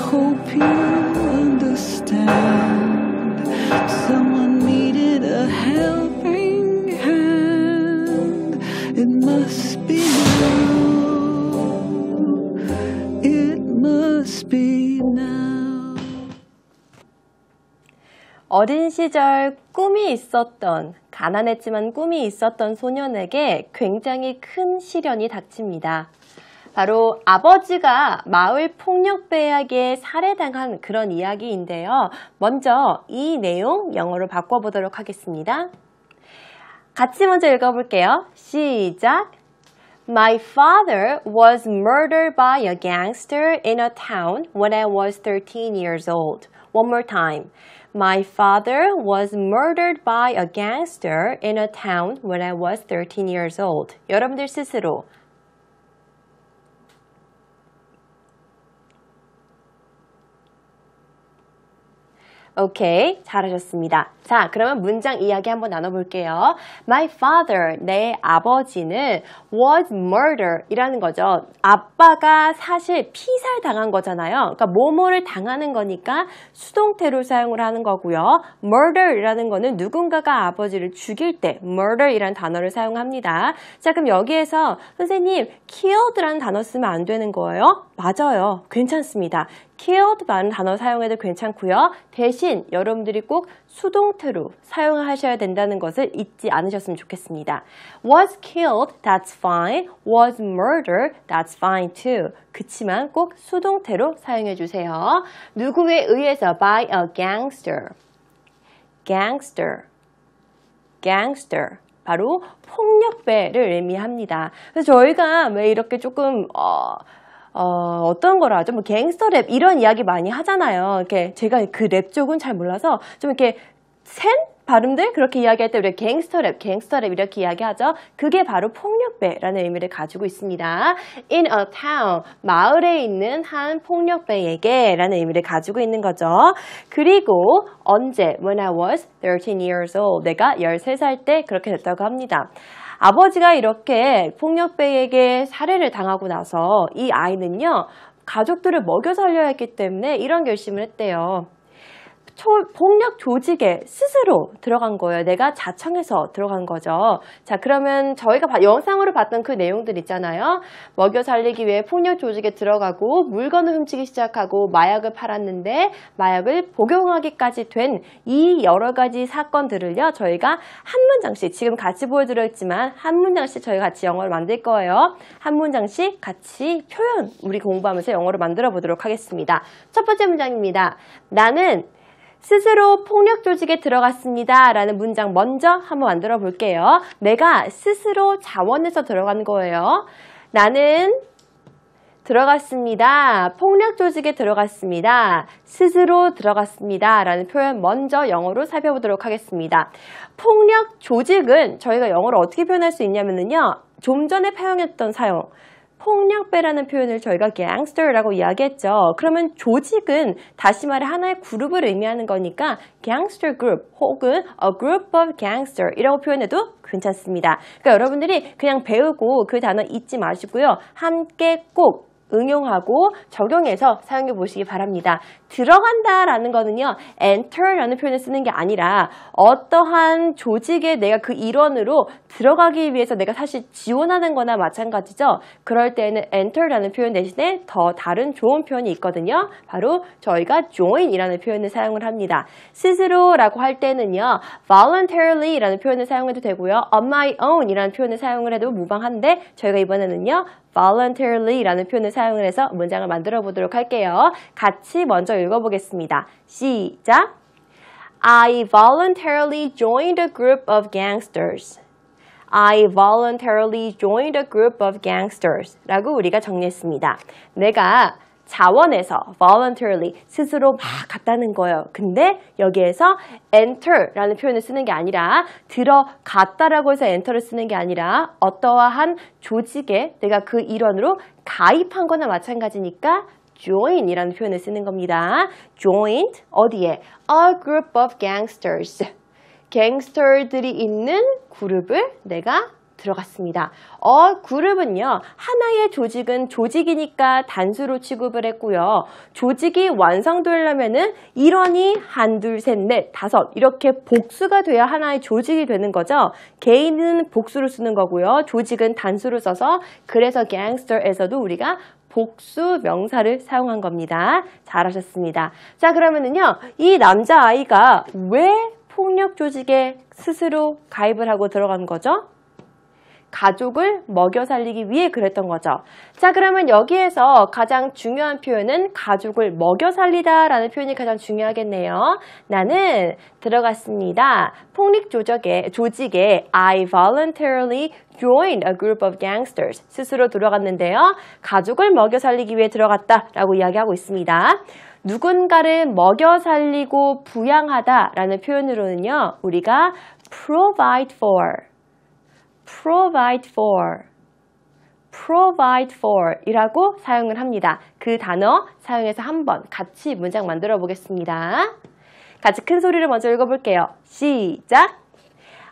hope you understand. Someone needed a helping hand. It must be you. It must be now. 어린 시절 꿈이 있었던, 가난했지만 꿈이 있었던 소년에게 굉장히 큰 시련이 닥칩니다. 바로 아버지가 마을 폭력배에게 살해당한 그런 이야기인데요. 먼저 이 내용 영어로 바꿔보도록 하겠습니다. 같이 먼저 읽어볼게요. 시작! My father was murdered by a gangster in a town when I was 13 years old. One more time. My father was murdered by a gangster in a town when I was 13 years old. 여러분들 스스로 오케이, 잘하셨습니다. 자, 그러면 문장 이야기 한번 나눠볼게요. My father, 내 아버지는 was murdered이라는 거죠. 아빠가 사실 피살당한 거잖아요. 그러니까 뭐뭐를 당하는 거니까 수동태로 사용을 하는 거고요. murder이라는 거는 누군가가 아버지를 죽일 때 murder이라는 단어를 사용합니다. 자, 그럼 여기에서 선생님, killed라는 단어 쓰면 안 되는 거예요? 맞아요. 괜찮습니다. killed라는 단어 사용해도 괜찮고요. 대신 여러분들이 꼭 수동태로 사용하셔야 된다는 것을 잊지 않으셨으면 좋겠습니다. Was killed, that's fine. Was murdered, that's fine too. 그치만 꼭 수동태로 사용해 주세요. 누구에 의해서 by a gangster. gangster. gangster. 바로 폭력배를 의미합니다. 그래서 저희가 왜 이렇게 조금 어떤 거라 하죠? 뭐 갱스터 랩 이런 이야기 많이 하잖아요. 이렇게 제가 그 랩 쪽은 잘 몰라서 좀 이렇게 센 발음들 그렇게 이야기할 때 우리가 갱스터 랩 이렇게 이야기하죠. 그게 바로 폭력배라는 의미를 가지고 있습니다. In a town, 마을에 있는 한 폭력배에게 라는 의미를 가지고 있는 거죠. 그리고 언제? When I was 13 years old. 내가 13살 때 그렇게 됐다고 합니다. 아버지가 이렇게 폭력배에게 살해를 당하고 나서 이 아이는요, 가족들을 먹여 살려야 했기 때문에 이런 결심을 했대요. 폭력 조직에 스스로 들어간 거예요. 내가 자청해서 들어간 거죠. 자, 그러면 저희가 영상으로 봤던 그 내용들 있잖아요. 먹여 살리기 위해 폭력 조직에 들어가고 물건을 훔치기 시작하고 마약을 팔았는데 마약을 복용하기까지 된 이 여러 가지 사건들을요. 저희가 한 문장씩 지금 같이 보여드렸지만 한 문장씩 저희 같이 영어로 만들 거예요. 한 문장씩 같이 표현 우리 공부하면서 영어로 만들어 보도록 하겠습니다. 첫 번째 문장입니다. 나는 스스로 폭력 조직에 들어갔습니다. 라는 문장 먼저 한번 만들어 볼게요. 내가 스스로 자원해서 들어간 거예요. 나는 들어갔습니다. 폭력 조직에 들어갔습니다. 스스로 들어갔습니다. 라는 표현 먼저 영어로 살펴보도록 하겠습니다. 폭력 조직은 저희가 영어로 어떻게 표현할 수 있냐면요. 좀 전에 사용했던 사용. 폭력배라는 표현을 저희가 gangster라고 이야기했죠. 그러면 조직은 다시 말해 하나의 그룹을 의미하는 거니까 gangster group 혹은 a group of gangster 이라고 표현해도 괜찮습니다. 그러니까 여러분들이 그냥 배우고 그 단어 잊지 마시고요. 함께 꼭 응용하고 적용해서 사용해 보시기 바랍니다. 들어간다라는 거는요. enter라는 표현을 쓰는 게 아니라 어떠한 조직에 내가 그 일원으로 들어가기 위해서 내가 사실 지원하는 거나 마찬가지죠. 그럴 때는 enter라는 표현 대신에 더 다른 좋은 표현이 있거든요. 바로 저희가 join이라는 표현을 사용을 합니다. 스스로라고 할 때는요. voluntary라는 표현을 사용해도 되고요. on my own 이라는 표현을 사용을 해도 무방한데 저희가 이번에는요. voluntary라는 표현을 사용을 해서 문장을 만들어 보도록 할게요. 같이 먼저 읽어보겠습니다. 시작! I voluntarily joined a group of gangsters. I voluntarily joined a group of gangsters 라고 우리가 정리했습니다. 내가 자원해서 voluntarily 스스로 막 갔다는 거예요. 근데 여기에서 enter라는 표현을 쓰는 게 아니라 들어갔다라고 해서 enter를 쓰는 게 아니라 어떠한 조직에 내가 그 일원으로 가입한 거나 마찬가지니까 join이라는 표현을 쓰는 겁니다. joined 어디에? A group of gangsters. 갱스터들이 있는 그룹을 내가 들어갔습니다. 그룹은요, 하나의 조직은 조직이니까 단수로 취급을 했고요. 조직이 완성되려면은 일원이 한, 둘, 셋, 넷, 다섯 이렇게 복수가 돼야 하나의 조직이 되는 거죠. 개인은 복수로 쓰는 거고요. 조직은 단수로 써서 그래서 gangster에서도 우리가 복수 명사를 사용한 겁니다. 잘하셨습니다. 자, 그러면은요, 이 남자아이가 왜 폭력 조직에 스스로 가입을 하고 들어간 거죠? 가족을 먹여 살리기 위해 그랬던 거죠. 자, 그러면 여기에서 가장 중요한 표현은 가족을 먹여 살리다 라는 표현이 가장 중요하겠네요. 나는 들어갔습니다. 폭력 조직에 I voluntarily joined a group of gangsters. 스스로 들어갔는데요. 가족을 먹여 살리기 위해 들어갔다 라고 이야기하고 있습니다. 누군가를 먹여 살리고 부양하다 라는 표현으로는요. 우리가 provide for 이라고 사용을 합니다. 그 단어 사용해서 한번 같이 문장 만들어 보겠습니다. 같이 큰 소리를 먼저 읽어볼게요. 시작!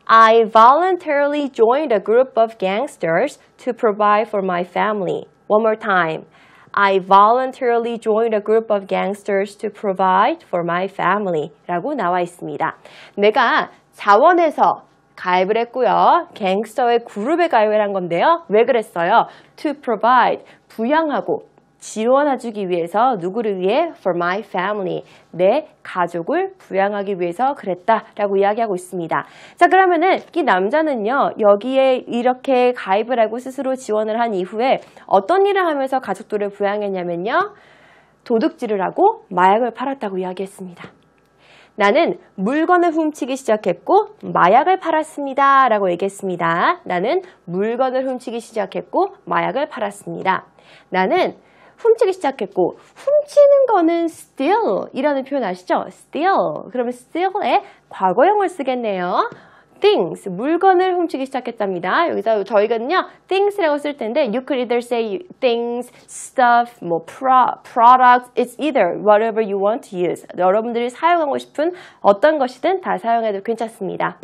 I voluntarily joined a group of gangsters to provide for my family. One more time. I voluntarily joined a group of gangsters to provide for my family. 라고 나와 있습니다. 내가 자원해서 가입을 했고요. 갱스터의 그룹에 가입을 한 건데요. 왜 그랬어요? To provide, 부양하고 지원해주기 위해서 누구를 위해? For my family, 내 가족을 부양하기 위해서 그랬다라고 이야기하고 있습니다. 자, 그러면은 이 남자는요. 여기에 이렇게 가입을 하고 스스로 지원을 한 이후에 어떤 일을 하면서 가족들을 부양했냐면요. 도둑질을 하고 마약을 팔았다고 이야기했습니다. 나는 물건을 훔치기 시작했고 마약을 팔았습니다. 라고 얘기했습니다. 나는 물건을 훔치기 시작했고 마약을 팔았습니다. 나는 훔치기 시작했고 훔치는 거는 steal 이라는 표현 아시죠? steal. 그러면 steal의 과거형을 쓰겠네요. things, 물건을 훔치기 시작했답니다. 여기서 저희가는요, things라고 쓸 텐데, you could either say things, stuff, 뭐 products, it's either whatever you want to use. 여러분들이 사용하고 싶은 어떤 것이든 다 사용해도 괜찮습니다.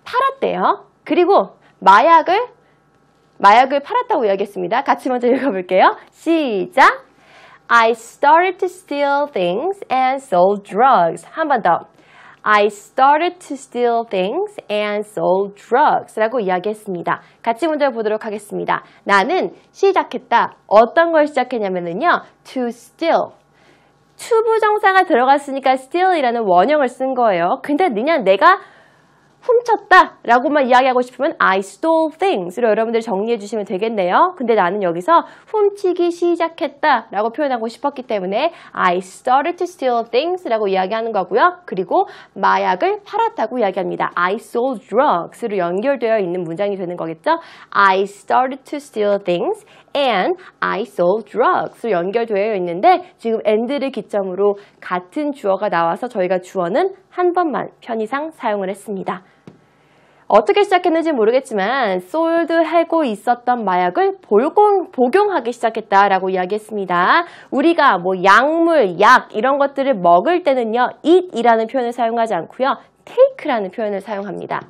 팔았대요. 그리고 마약을 팔았다고 이야기했습니다. 같이 먼저 읽어볼게요. 시작! I started to steal things and sold drugs. 한 번 더. I started to steal things and sold drugs 라고 이야기했습니다. 같이 먼저 보도록 하겠습니다. 나는 시작했다. 어떤 걸 시작했냐면요. to steal. 투부정사가 들어갔으니까 steal이라는 원형을 쓴 거예요. 근데 그냥 내가 훔쳤다 라고만 이야기하고 싶으면 I stole things로 여러분들 정리해 주시면 되겠네요. 근데 나는 여기서 훔치기 시작했다 라고 표현하고 싶었기 때문에 I started to steal things 라고 이야기하는 거고요. 그리고 마약을 팔았다고 이야기합니다. I sold drugs로 연결되어 있는 문장이 되는 거겠죠. I started to steal things and I sold drugs로 연결되어 있는데 지금 and를 기점으로 같은 주어가 나와서 저희가 주어는 한 번만 편의상 사용을 했습니다. 어떻게 시작했는지 모르겠지만 sold 하고 있었던 마약을 복용하기 시작했다라고 이야기했습니다. 우리가 뭐 약물, 약 이런 것들을 먹을 때는요. eat이라는 표현을 사용하지 않고요. take라는 표현을 사용합니다.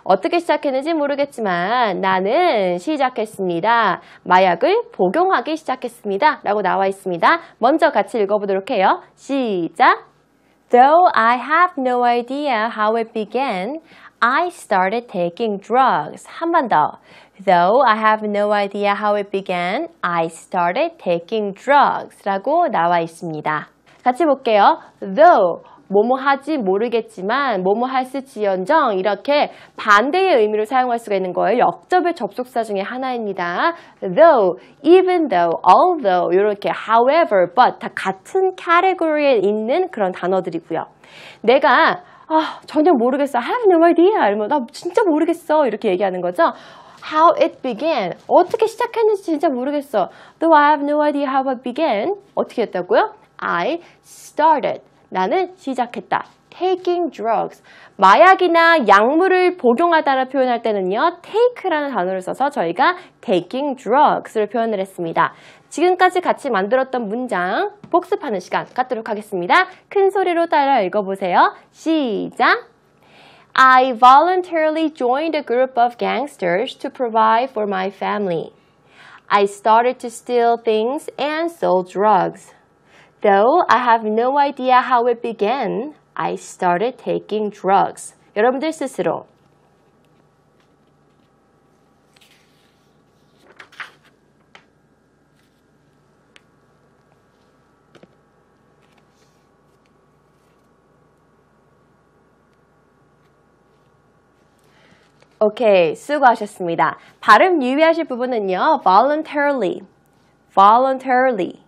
어떻게 시작했는지 모르겠지만 나는 시작했습니다. 마약을 복용하기 시작했습니다. 라고 나와 있습니다. 먼저 같이 읽어보도록 해요. 시작! Though I have no idea how it began, I started taking drugs. 한 번 더. Though I have no idea how it began, I started taking drugs. 라고 나와 있습니다. 같이 볼게요. Though 뭐뭐 하지 모르겠지만 뭐뭐 할지언정 이렇게 반대의 의미로 사용할 수가 있는 거예요. 역접의 접속사 중에 하나입니다. Though, even though, although 이렇게 however, but 다 같은 카테고리에 있는 그런 단어들이고요. 내가 전혀 모르겠어. I have no idea. 아니면 나 진짜 모르겠어. 이렇게 얘기하는 거죠. How it began. 어떻게 시작했는지 진짜 모르겠어. Though I have no idea how it began. 어떻게 했다고요? I started. 나는 시작했다. Taking drugs. 마약이나 약물을 복용하다를 표현할 때는요. take라는 단어를 써서 저희가 taking drugs를 표현을 했습니다. 지금까지 같이 만들었던 문장 복습하는 시간 갖도록 하겠습니다. 큰 소리로 따라 읽어보세요. 시작! I voluntarily joined a group of gangsters to provide for my family. I started to steal things and sell drugs. Though I have no idea how it began, I started taking drugs. 여러분들 스스로 오케이, 수고하셨습니다. 발음 유의하실 부분은요. voluntarily, voluntarily,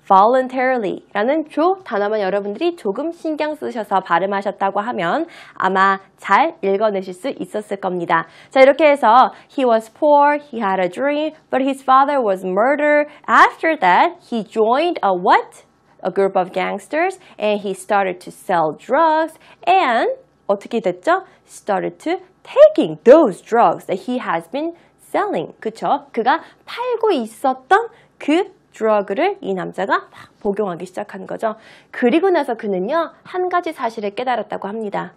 voluntarily 라는 조 단어만 여러분들이 조금 신경 쓰셔서 발음하셨다고 하면 아마 잘 읽어내실 수 있었을 겁니다. 자, 이렇게 해서 He was poor, he had a dream, but his father was murdered. After that, he joined a what? A group of gangsters and he started to sell drugs and 어떻게 됐죠? Started to taking those drugs that he has been selling. 그쵸? 그가 팔고 있었던 그 drug를 이 남자가 막 복용하기 시작한 거죠. 그리고 나서 그는요, 한 가지 사실을 깨달았다고 합니다.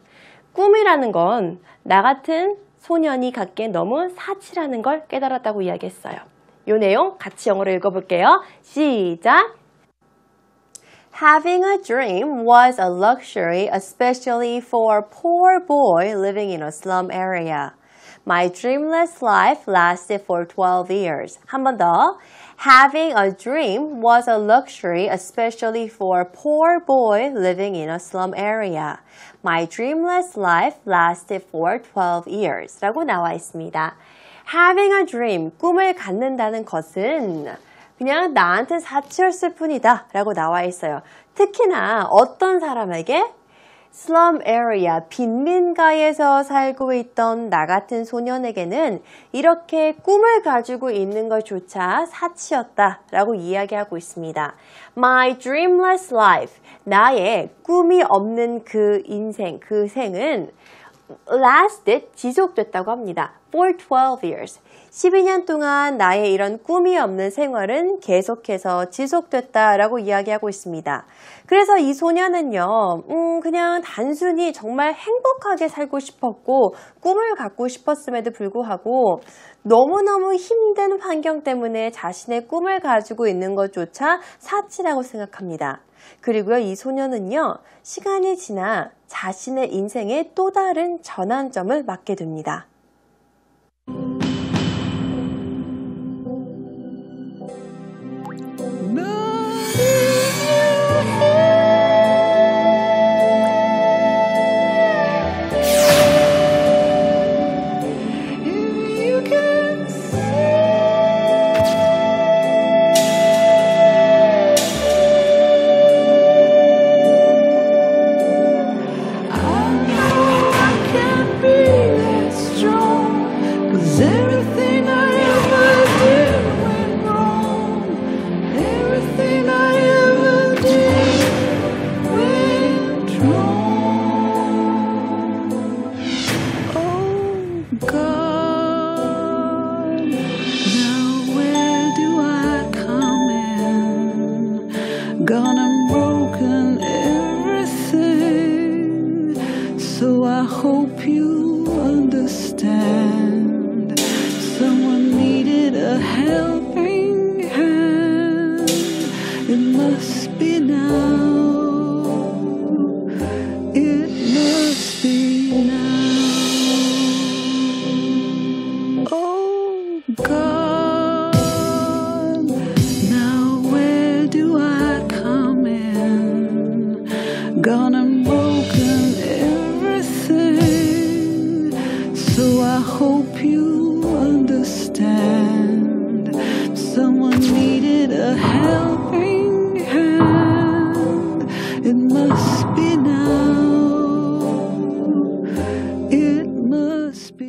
꿈이라는 건 나 같은 소년이 갖기엔 너무 사치라는 걸 깨달았다고 이야기했어요. 이 내용 같이 영어로 읽어볼게요. 시작! Having a dream was a luxury, especially for a poor boy living in a slum area. My dreamless life lasted for 12 years. 한 번 더. Having a dream was a luxury, especially for a poor boy living in a slum area. My dreamless life lasted for 12 years. 라고 나와 있습니다. Having a dream, 꿈을 갖는다는 것은 그냥 나한테 사치였을 뿐이다 라고 나와 있어요. 특히나 어떤 사람에게 slum area, 빈민가에서 살고 있던 나 같은 소년에게는 이렇게 꿈을 가지고 있는 것조차 사치였다 라고 이야기하고 있습니다. My dreamless life, 나의 꿈이 없는 그 인생, 그 생은 lasted, 지속됐다고 합니다. For 12 years. 12년 동안 나의 이런 꿈이 없는 생활은 계속해서 지속됐다라고 이야기하고 있습니다. 그래서 이 소년은요, 그냥 단순히 정말 행복하게 살고 싶었고 꿈을 갖고 싶었음에도 불구하고 너무너무 힘든 환경 때문에 자신의 꿈을 가지고 있는 것조차 사치라고 생각합니다. 그리고요, 이 소년은요, 시간이 지나 자신의 인생에 또 다른 전환점을 맞게 됩니다. Gone and broken everything, so I hope you understand. Someone needed a helping hand. It must be now. It must be now. Oh God, now where do I come in? Gone and broken everything, so I hope you understand. Someone needed a helping hand. It must be now. It must be.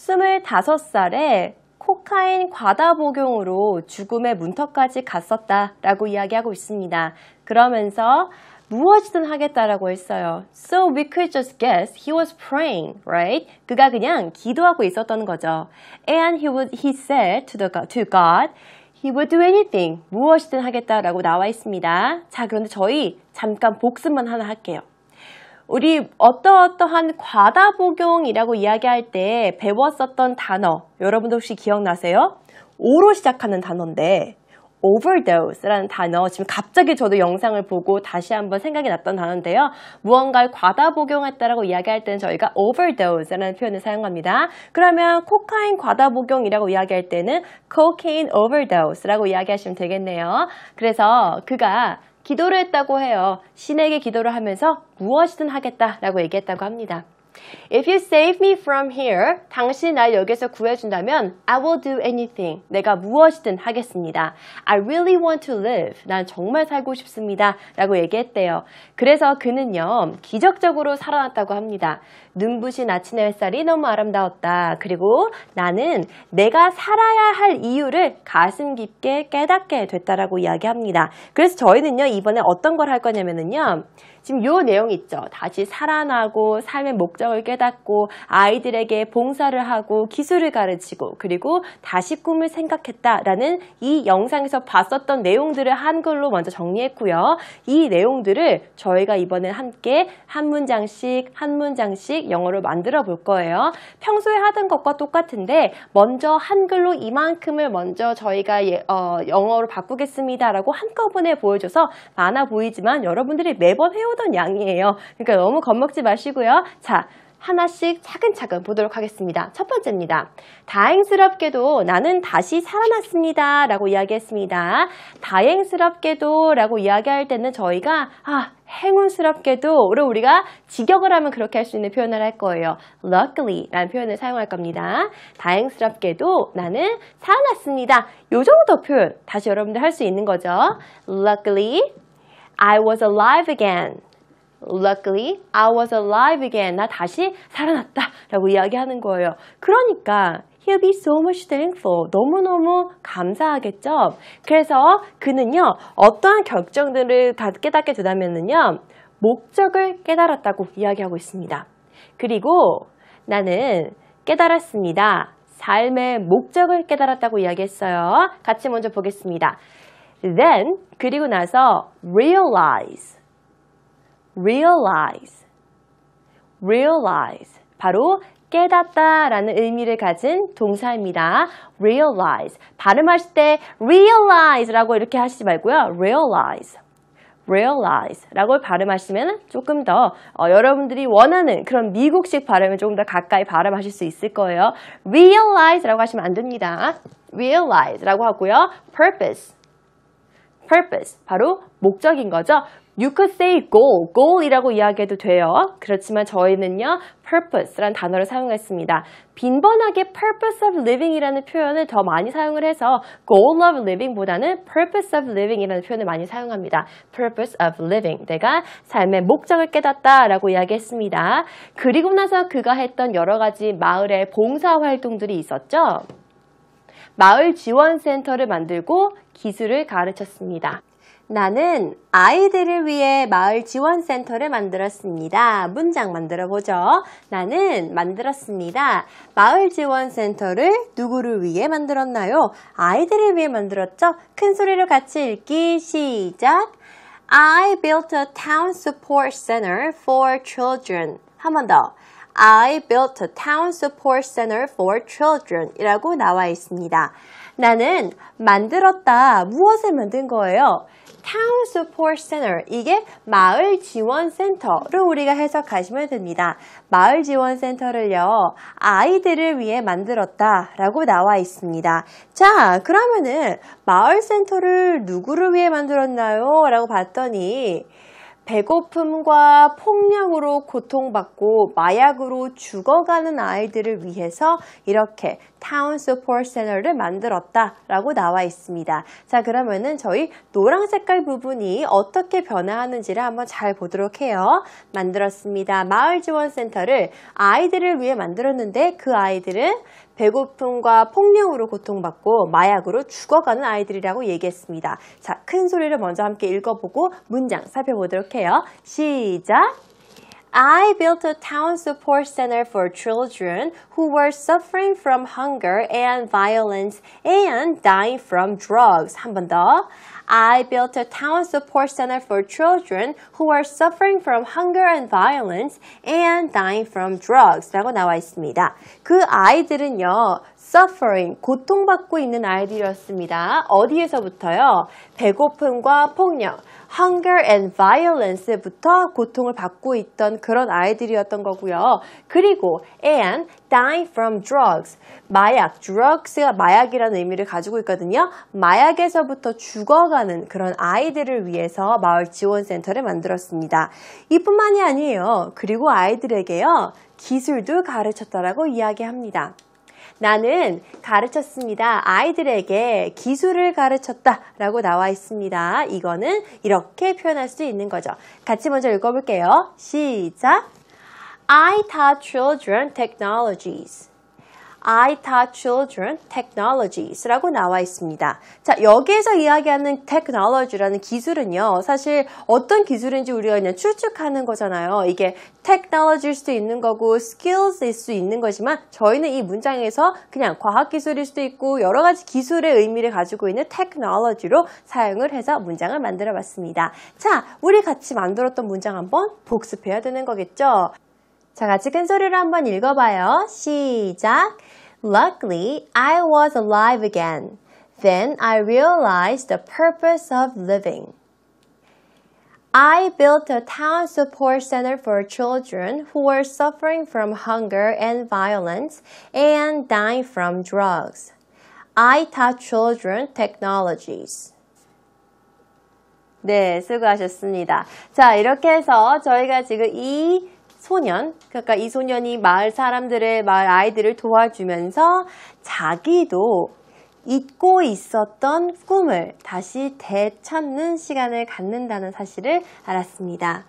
25살에 코카인 과다 복용으로 죽음의 문턱까지 갔었다라고 이야기하고 있습니다. 그러면서 무엇이든 하겠다라고 했어요. So we could just guess he was praying, right? 그가 그냥 기도하고 있었던 거죠. And he said to God, he would do anything. 무엇이든 하겠다라고 나와 있습니다. 자, 그런데 저희 잠깐 복습만 하나 할게요. 우리 어떠한 과다 복용이라고 이야기할 때 배웠었던 단어 여러분들 혹시 기억나세요? O로 시작하는 단어인데 overdose라는 단어 지금 갑자기 저도 영상을 보고 다시 한번 생각이 났던 단어인데요. 무언가를 과다 복용했다라고 이야기할 때는 저희가 overdose라는 표현을 사용합니다. 그러면 코카인 과다 복용이라고 이야기할 때는 cocaine overdose라고 이야기하시면 되겠네요. 그래서 그가 기도를 했다고 해요. 신에게 기도를 하면서 무엇이든 하겠다라고 얘기했다고 합니다. If you save me from here, 당신이 날 여기서 구해준다면 I will do anything. 내가 무엇이든 하겠습니다. I really want to live. 난 정말 살고 싶습니다. 라고 얘기했대요. 그래서 그는요, 기적적으로 살아났다고 합니다. 눈부신 아침의 햇살이 너무 아름다웠다. 그리고 나는 내가 살아야 할 이유를 가슴 깊게 깨닫게 됐다라고 이야기합니다. 그래서 저희는요, 이번에 어떤 걸 할 거냐면요. 지금 요 내용 있죠. 다시 살아나고 삶의 목적을 깨닫고 아이들에게 봉사를 하고 기술을 가르치고 그리고 다시 꿈을 생각했다라는 이 영상에서 봤었던 내용들을 한글로 먼저 정리했고요. 이 내용들을 저희가 이번에 함께 한 문장씩 영어로 만들어 볼 거예요. 평소에 하던 것과 똑같은데 먼저 한글로 이만큼을 먼저 저희가 영어로 바꾸겠습니다라고 한꺼번에 보여줘서 많아 보이지만 여러분들이 매번 해오던 양이에요. 그러니까 너무 겁먹지 마시고요. 자, 하나씩 차근차근 보도록 하겠습니다. 첫 번째입니다. 다행스럽게도 나는 다시 살아났습니다. 라고 이야기했습니다. 다행스럽게도 라고 이야기할 때는 저희가 행운스럽게도 우리가 직역을 하면 그렇게 할 수 있는 표현을 할 거예요. Luckily 라는 표현을 사용할 겁니다. 다행스럽게도 나는 살아났습니다. 요 정도 표현 다시 여러분들 할 수 있는 거죠. Luckily I was alive again. Luckily, I was alive again. 나 다시 살아났다 라고 이야기하는 거예요. 그러니까 He'll be so much thankful. 너무너무 감사하겠죠? 그래서 그는요, 어떠한 결정들을 다 깨닫게 되다면요, 목적을 깨달았다고 이야기하고 있습니다. 그리고 나는 깨달았습니다. 삶의 목적을 깨달았다고 이야기했어요. 같이 먼저 보겠습니다. Then, 그리고 나서 realize. 바로 깨닫다라는 의미를 가진 동사입니다. realize. 발음하실 때 realize라고 이렇게 하시지 말고요. realize라고 발음하시면 조금 더 여러분들이 원하는 그런 미국식 발음을 조금 더 가까이 발음하실 수 있을 거예요. realize라고 하시면 안 됩니다. realize라고 하고요. purpose, 바로 목적인 거죠. You could say goal이라고 이야기해도 돼요. 그렇지만 저희는요, purpose라는 단어를 사용했습니다. 빈번하게 purpose of living이라는 표현을 더 많이 사용을 해서 goal of living보다는 purpose of living이라는 표현을 많이 사용합니다. purpose of living. 내가 삶의 목적을 깨닫다라고 이야기했습니다. 그리고 나서 그가 했던 여러 가지 마을의 봉사활동들이 있었죠. 마을 지원센터를 만들고 기술을 가르쳤습니다. 나는 아이들을 위해 마을 지원센터를 만들었습니다. 문장 만들어 보죠. 나는 만들었습니다. 마을 지원센터를 누구를 위해 만들었나요? 아이들을 위해 만들었죠? 큰 소리로 같이 읽기 시작. I built a town support center for children. 한 번 더. I built a town support center for children 이라고 나와 있습니다. 나는 만들었다. 무엇을 만든 거예요? Town Support Center. 이게 마을 지원 센터를 우리가 해석하시면 됩니다. 마을 지원 센터를요, 아이들을 위해 만들었다 라고 나와 있습니다. 자, 그러면은 마을 센터를 누구를 위해 만들었나요? 라고 봤더니 배고픔과 폭력으로 고통받고 마약으로 죽어가는 아이들을 위해서 이렇게 타운 서포트 센터를 만들었다라고 나와 있습니다. 자, 그러면은 저희 노란 색깔 부분이 어떻게 변화하는지를 한번 잘 보도록 해요. 만들었습니다. 마을 지원 센터를 아이들을 위해 만들었는데 그 아이들은 배고픔과 폭력으로 고통받고 마약으로 죽어가는 아이들이라고 얘기했습니다. 자, 큰 소리를 먼저 함께 읽어보고 문장 살펴보도록 해요. 시작! I built a town support center for children who were suffering from hunger and violence and dying from drugs. 한 번 더. I built a town support center for children who are suffering from hunger and violence and dying from drugs 라고 나와 있습니다. 그 아이들은요, suffering, 고통받고 있는 아이들이었습니다. 어디에서부터요? 배고픔과 폭력, hunger and violence부터 고통을 받고 있던 그런 아이들이었던 거고요. 그리고 and dying from drugs, 마약, drugs가 마약이라는 의미를 가지고 있거든요. 마약에서부터 죽어가는 그런 아이들을 위해서 마을 지원센터를 만들었습니다. 이뿐만이 아니에요. 그리고 아이들에게요, 기술도 가르쳤다라고 이야기합니다. 나는 가르쳤습니다. 아이들에게 기술을 가르쳤다 라고 나와 있습니다. 이거는 이렇게 표현할 수 있는 거죠. 같이 먼저 읽어볼게요. 시작! I taught children technologies. I taught children technologies 라고 나와 있습니다. 자, 여기에서 이야기하는 technology라는 기술은요, 사실 어떤 기술인지 우리가 그냥 추측하는 거잖아요. 이게 technology일 수도 있는 거고 skills일 수 있는 거지만 저희는 이 문장에서 그냥 과학기술일 수도 있고 여러 가지 기술의 의미를 가지고 있는 technology로 사용을 해서 문장을 만들어 봤습니다. 자, 우리 같이 만들었던 문장 한번 복습해야 되는 거겠죠? 자, 같이 큰 소리로 한번 읽어봐요. 시작! Luckily, I was alive again. Then I realized the purpose of living. I built a town support center for children who were suffering from hunger and violence and dying from drugs. I taught children technologies. 네, 수고하셨습니다. 자, 이렇게 해서 저희가 지금 이 소년, 그러니까 이 소년이 마을 사람들의, 마을 아이들을 도와주면서 자기도 잊고 있었던 꿈을 다시 되찾는 시간을 갖는다는 사실을 알았습니다.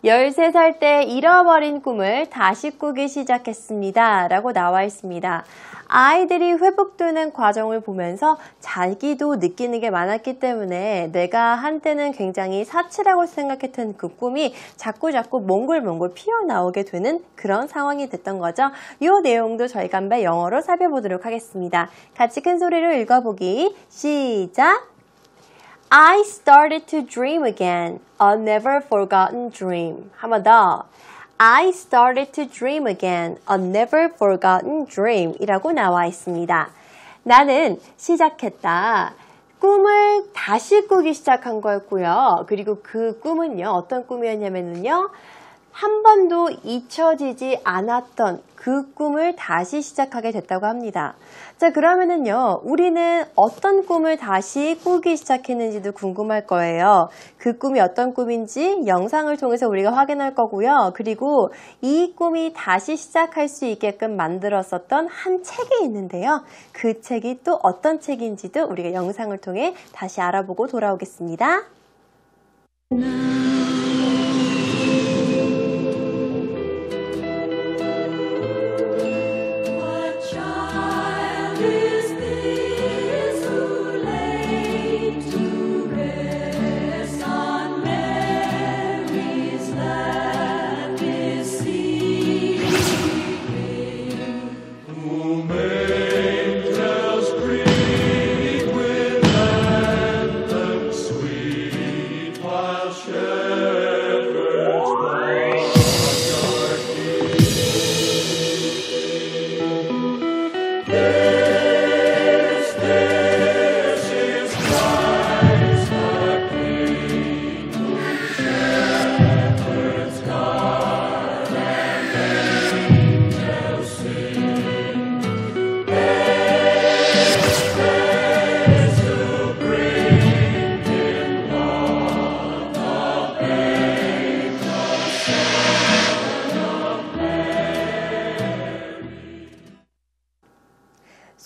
13살 때 잃어버린 꿈을 다시 꾸기 시작했습니다. 라고 나와 있습니다. 아이들이 회복되는 과정을 보면서 자기도 느끼는 게 많았기 때문에 내가 한때는 굉장히 사치라고 생각했던 그 꿈이 자꾸자꾸 몽글몽글 피어나오게 되는 그런 상황이 됐던 거죠. 이 내용도 저희가 한번 영어로 살펴보도록 하겠습니다. 같이 큰 소리로 읽어보기 시작! I started to dream again, a never forgotten dream. 한 번 더. I started to dream again, a never forgotten dream 이라고 나와 있습니다. 나는 시작했다. 꿈을 다시 꾸기 시작한 거였고요. 그리고 그 꿈은요, 어떤 꿈이었냐면요, 한 번도 잊혀지지 않았던 그 꿈을 다시 시작하게 됐다고 합니다. 자, 그러면은요, 우리는 어떤 꿈을 다시 꾸기 시작했는지도 궁금할 거예요. 그 꿈이 어떤 꿈인지 영상을 통해서 우리가 확인할 거고요. 그리고 이 꿈이 다시 시작할 수 있게끔 만들었었던 한 책이 있는데요. 그 책이 또 어떤 책인지도 우리가 영상을 통해 다시 알아보고 돌아오겠습니다.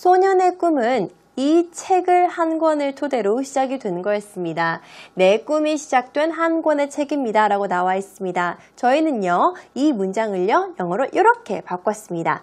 소년의 꿈은 이 책을 한 권을 토대로 시작이 된 거였습니다. 내 꿈이 시작된 한 권의 책입니다. 라고 나와 있습니다. 저희는요, 이 문장을요, 영어로 이렇게 바꿨습니다.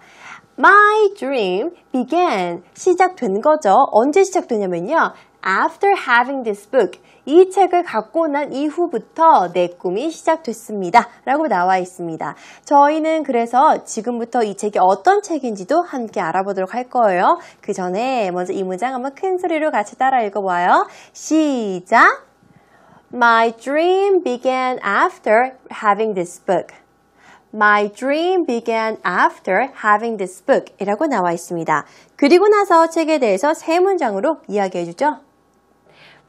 My dream began. 시작된 거죠. 언제 시작되냐면요. After having this book, 이 책을 갖고 난 이후부터 내 꿈이 시작됐습니다. 라고 나와 있습니다. 저희는 그래서 지금부터 이 책이 어떤 책인지도 함께 알아보도록 할 거예요. 그 전에 먼저 이 문장 한번 큰 소리로 같이 따라 읽어봐요. 시작! My dream began after having this book. My dream began after having this book 이라고 나와 있습니다. 그리고 나서 책에 대해서 세 문장으로 이야기해 주죠.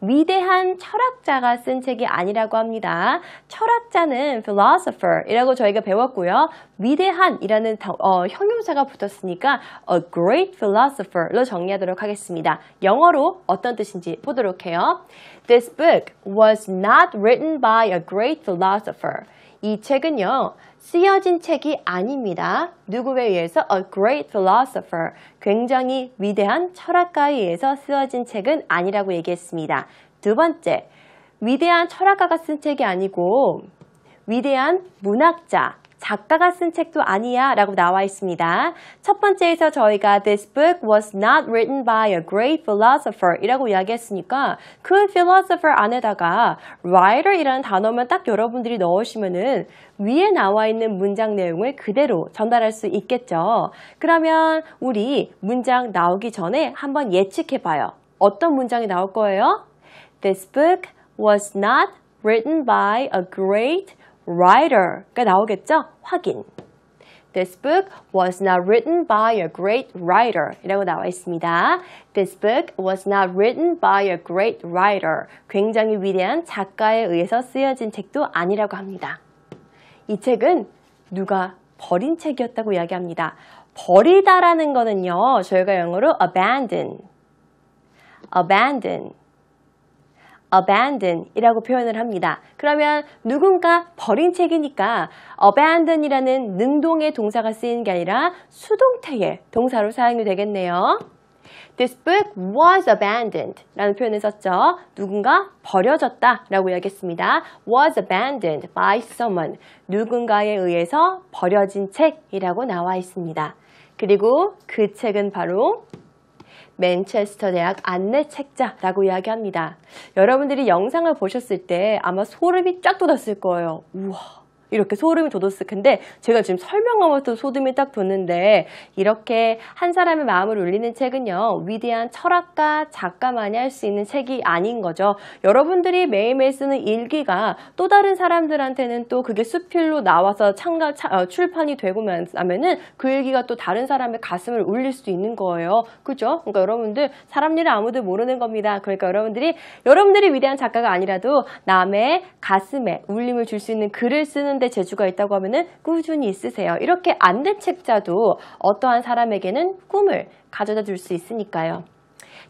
위대한 철학자가 쓴 책이 아니라고 합니다. 철학자는 philosopher 이라고 저희가 배웠고요. 위대한 이라는 형용사가 붙었으니까 a great philosopher로 정리하도록 하겠습니다. 영어로 어떤 뜻인지 보도록 해요. This book was not written by a great philosopher. 이 책은요, 쓰여진 책이 아닙니다. 누구에 의해서? A great philosopher. 굉장히 위대한 철학가에 의해서 쓰여진 책은 아니라고 얘기했습니다. 두 번째, 위대한 철학가가 쓴 책이 아니고 위대한 문학자, 작가가 쓴 책도 아니야 라고 나와 있습니다. 첫 번째에서 저희가 This book was not written by a great philosopher 이라고 이야기했으니까 그 philosopher 안에다가 writer 이라는 단어만 딱 여러분들이 넣으시면은 위에 나와 있는 문장 내용을 그대로 전달할 수 있겠죠. 그러면 우리 문장 나오기 전에 한번 예측해봐요. 어떤 문장이 나올 거예요? This book was not written by a great writer가 나오겠죠? 확인. This book was not written by a great writer 이라고 나와 있습니다. This book was not written by a great writer. 굉장히 위대한 작가에 의해서 쓰여진 책도 아니라고 합니다. 이 책은 누가 버린 책이었다고 이야기합니다. 버리다라는 거는요, 저희가 영어로 abandon 이라고 표현을 합니다. 그러면 누군가 버린 책이니까 abandon 이라는 능동의 동사가 쓰이는 게 아니라 수동태의 동사로 사용이 되겠네요. This book was abandoned 라는 표현을 썼죠. 누군가 버려졌다 라고 이야기했습니다. was abandoned by someone. 누군가에 의해서 버려진 책이라고 나와 있습니다. 그리고 그 책은 바로 맨체스터 대학 안내책자라고 이야기합니다. 여러분들이 영상을 보셨을 때 아마 소름이 쫙 돋았을 거예요. 우와, 이렇게 소름이 돋았을 텐데 제가 지금 설명하면서 소름이 딱 돋는데 이렇게 한 사람의 마음을 울리는 책은요, 위대한 철학가, 작가만이 할 수 있는 책이 아닌 거죠. 여러분들이 매일매일 쓰는 일기가 또 다른 사람들한테는 또 그게 수필로 나와서 출판이 되고 나면은 그 일기가 또 다른 사람의 가슴을 울릴 수 있는 거예요. 그죠? 그러니까 여러분들 사람 일을 아무도 모르는 겁니다. 그러니까 여러분들이 위대한 작가가 아니라도 남의 가슴에 울림을 줄 수 있는 글을 쓰는 재주가 있다고 하면은 꾸준히 쓰세요. 이렇게 안내책자도 어떠한 사람에게는 꿈을 가져다 줄 수 있으니까요.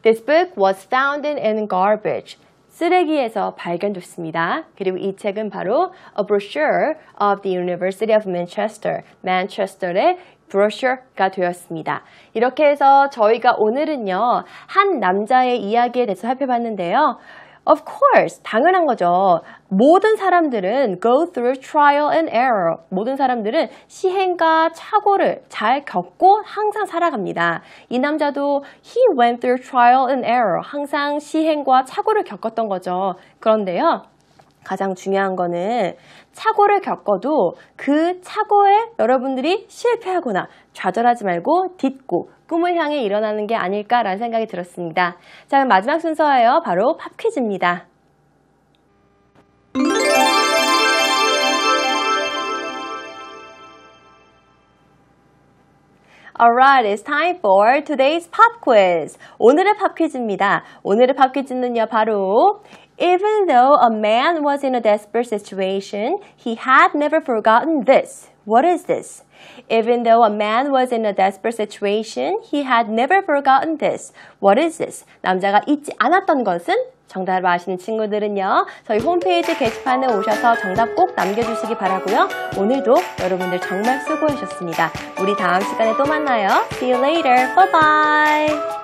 This book was found in garbage. 쓰레기에서 발견됐습니다. 그리고 이 책은 바로 A brochure of the University of Manchester. 맨체스터의 브로셔가 되었습니다. 이렇게 해서 저희가 오늘은요, 한 남자의 이야기에 대해서 살펴봤는데요. Of course, 당연한 거죠. 모든 사람들은 go through trial and error. 모든 사람들은 시행과 착오를 잘 겪고 항상 살아갑니다. 이 남자도 he went through trial and error. 항상 시행과 착오를 겪었던 거죠. 그런데요, 가장 중요한 거는 착오를 겪어도 그 착오에 여러분들이 실패하거나 좌절하지 말고 딛고 꿈을 향해 일어나는 게 아닐까라는 생각이 들었습니다. 자, 그럼 마지막 순서예요. 바로 팝 퀴즈입니다. Alright, it's time for today's pop quiz. 오늘의 팝 퀴즈입니다. 오늘의 팝 퀴즈는요, 바로 Even though a man was in a desperate situation, he had never forgotten this. What is this? Even though a man was in a desperate situation, he had never forgotten this. What is this? 남자가 잊지 않았던 것은? 정답을 아시는 친구들은요, 저희 홈페이지 게시판에 오셔서 정답 꼭 남겨주시기 바라고요. 오늘도 여러분들 정말 수고하셨습니다. 우리 다음 시간에 또 만나요. See you later. Bye bye.